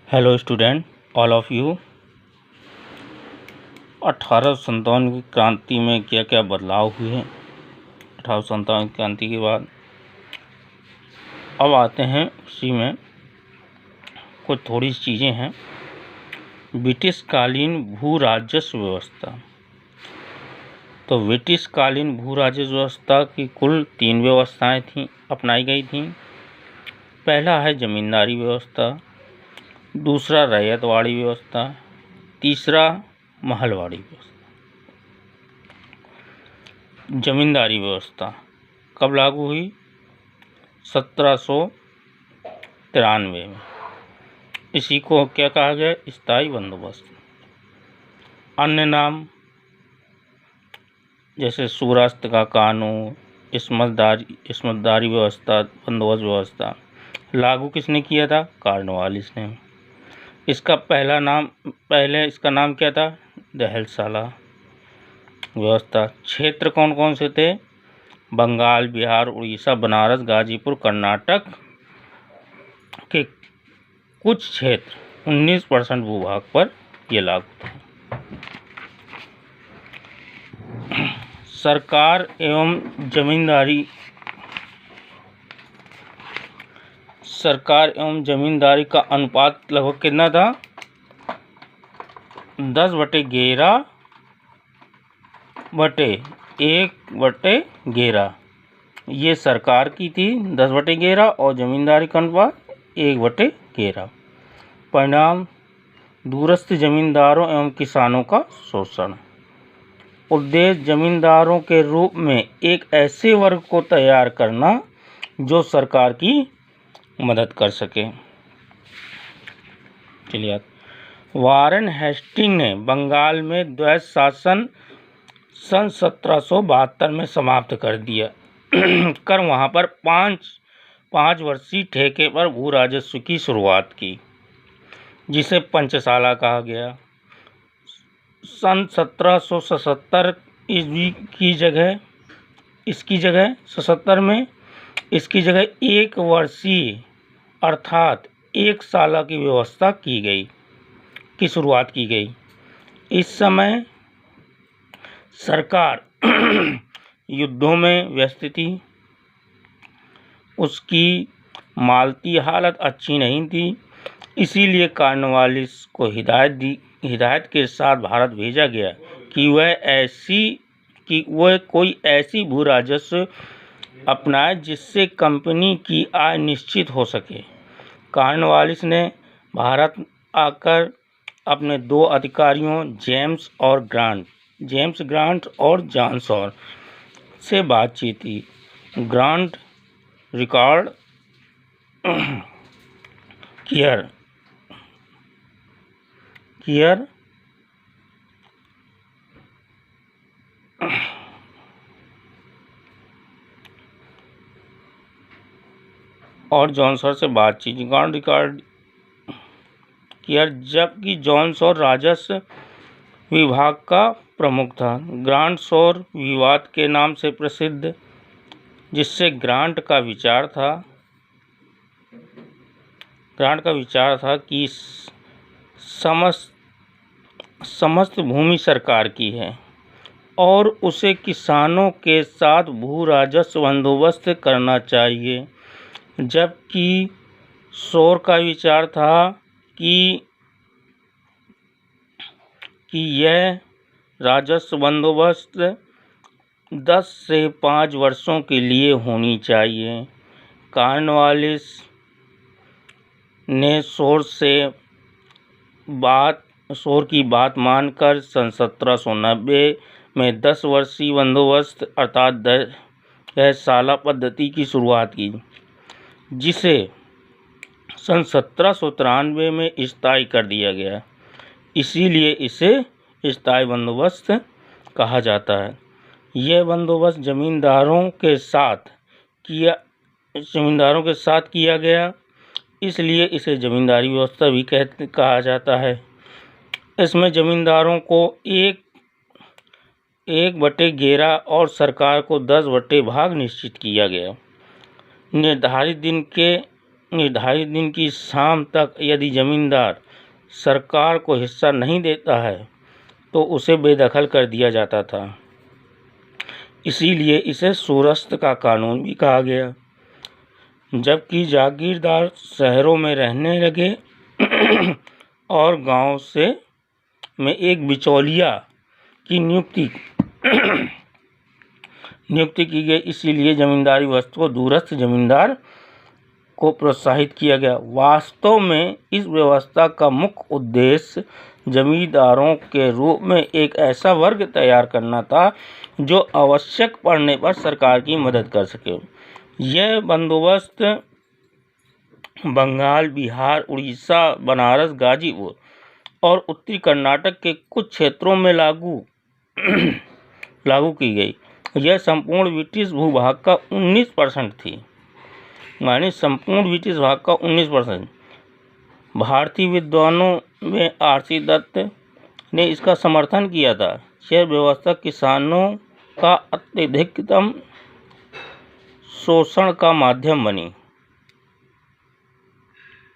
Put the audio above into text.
Hello student, all of you. 1857 की क्रांति में क्या क्या बदलाव हुए हैं। 1857 की क्रांति के बाद अब आते हैं उसी में कुछ थोड़ी चीज़ें हैं। ब्रिटिश कालीन भू राजस्व व्यवस्था। तो ब्रिटिश कालीन भू राजस्व व्यवस्था की कुल 3 व्यवस्थाएं थीं, अपनाई गई थीं। पहला है जमींदारी व्यवस्था, दूसरा रैयतवाड़ी व्यवस्था, तीसरा महलवाड़ी व्यवस्था। जमींदारी व्यवस्था कब लागू हुई? 1793 में। इसी को क्या कहा गया? स्थायी बंदोबस्त। अन्य नाम जैसे सूरास्त का कानून, इस्मतदारी व्यवस्था, बंदोबस्त व्यवस्था लागू किसने किया था? कॉर्नवालिस ने। इसका इसका नाम क्या था? दहलशाला व्यवस्था। क्षेत्र कौन कौन से थे? बंगाल, बिहार, उड़ीसा, बनारस, गाजीपुर, कर्नाटक के कुछ क्षेत्र 19% भूभाग पर यह लागू थे। सरकार एवं जमींदारी का अनुपात लगभग कितना था? 10/11/1/11 ये सरकार की थी 10/11 और जमींदारी का अनुपात 1/11। परिणाम दूरस्थ जमींदारों एवं किसानों का शोषण। उद्देश्य जमींदारों के रूप में एक ऐसे वर्ग को तैयार करना जो सरकार की मदद कर सके। चलिए, वारेन हेस्टिंग ने बंगाल में द्वैध शासन सन 1772 में समाप्त कर दिया कर वहां पर पाँच वर्षीय ठेके पर भू राजस्व की शुरुआत की, जिसे पंचशाला कहा गया। सन 1777 ईस्वी की जगह 77 में इसकी जगह 1 वर्षीय अर्थात 1 साल की व्यवस्था की शुरुआत की गई। इस समय सरकार युद्धों में व्यस्त थी, उसकी मालती हालत अच्छी नहीं थी, इसीलिए कॉर्नवालिस को हिदायत के साथ भारत भेजा गया कि वह कोई ऐसी भू राजस्व अपनाए जिससे कंपनी की आय निश्चित हो सके। कॉर्नवालिस ने भारत आकर अपने 2 अधिकारियों जेम्स ग्रांट और जॉन सॉर से बातचीत की। ग्रांट रिकॉर्ड कियर और जॉनसर से बातचीत। ग्रांट रिकॉर्ड कियर, जबकि जॉनसर राजस्व विभाग का प्रमुख था। ग्रांट सौर विवाद के नाम से प्रसिद्ध, जिससे ग्रांट का विचार था कि समस्त भूमि सरकार की है और उसे किसानों के साथ भू राजस्व बंदोबस्त करना चाहिए, जबकि सौर का विचार था कि यह राजस्व बंदोबस्त 10 से 5 वर्षों के लिए होनी चाहिए। कॉर्नवालिस ने सौर की बात मानकर सन 1790 में 10 वर्षीय बंदोबस्त अर्थात 10 साला पद्धति की शुरुआत की, जिसे सन 1793 में स्थायी कर दिया गया। इसीलिए इसे स्थायी बंदोबस्त कहा जाता है। यह बंदोबस्त जमींदारों के साथ किया गया, इसलिए इसे जमींदारी व्यवस्था भी कहा जाता है। इसमें जमींदारों को 1/11 और सरकार को 10 भाग निश्चित किया गया। निर्धारित दिन के निर्धारित दिन की शाम तक यदि जमींदार सरकार को हिस्सा नहीं देता है तो उसे बेदखल कर दिया जाता था। इसीलिए इसे सूरस्त का कानून भी कहा गया। जबकि जागीरदार शहरों में रहने लगे और गांव से में एक बिचौलिया की नियुक्ति की गई। इसीलिए जमींदारी वस्तु को दूरस्थ जमींदार को प्रोत्साहित किया गया। वास्तव में इस व्यवस्था का मुख्य उद्देश्य जमींदारों के रूप में एक ऐसा वर्ग तैयार करना था जो आवश्यक पड़ने पर सरकार की मदद कर सके। यह बंदोबस्त बंगाल, बिहार, उड़ीसा, बनारस, गाजीपुर और उत्तरी कर्नाटक के कुछ क्षेत्रों में लागू की गई। यह संपूर्ण ब्रिटिश भूभाग का 19% थी, माने संपूर्ण ब्रिटिश भाग का 19%। भारतीय विद्वानों में आर.सी. दत्त ने इसका समर्थन किया था। यह व्यवस्था किसानों का अत्यधिकतम शोषण का माध्यम बनी।